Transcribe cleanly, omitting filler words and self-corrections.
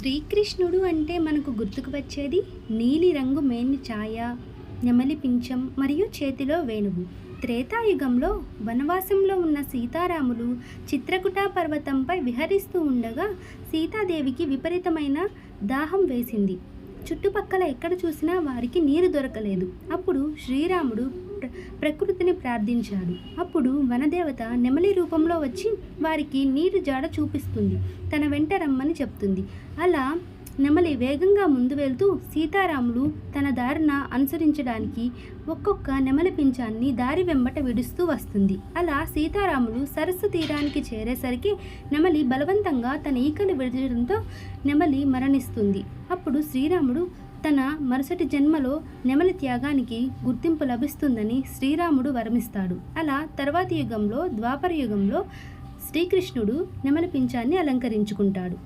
శ్రీకృష్ణుడు అంటే మనకు గుర్తుకు వచ్చేది నీలిరంగు మేని ఛాయ, నెమలి పింఛం మరియు చేతిలో వేణువు. త్రేతాయుగంలో వనవాసంలో ఉన్న సీతారాములు చిత్రకూట పర్వతంపై విహరిస్తూ ఉండగా సీతాదేవికి విపరీతమైన దాహం వేసింది. చుట్టుపక్కల ఎక్కడ చూసినా వారికి నీరు దొరకలేదు. అప్పుడు శ్రీరాముడు ప్రకృతిని ప్రార్థించాడు. అప్పుడు వనదేవత నెమలి రూపంలో వచ్చి వారికి నీరు జాడ చూపిస్తుంది, తన వెంట రమ్మని చెప్తుంది. అలా నెమలి వేగంగా ముందు వెళ్తూ సీతారాములు తన దారిన అనుసరించడానికి ఒక్కొక్క నెమలి పింఛాన్ని దారి వెంబట విడుస్తూ వస్తుంది. అలా సీతారాములు సరస్సు తీరానికి చేరేసరికి నెమలి బలవంతంగా తన ఈకలు విడచడంతో నెమలి మరణిస్తుంది. అప్పుడు శ్రీరాముడు తన మరుసటి జన్మలో నెమలి త్యాగానికి గుర్తింపు లభిస్తుందని శ్రీరాముడు వరమిస్తాడు. అలా తర్వాతి యుగంలో ద్వాపర యుగంలో శ్రీకృష్ణుడు నెమలి పింఛాన్ని అలంకరించుకుంటాడు.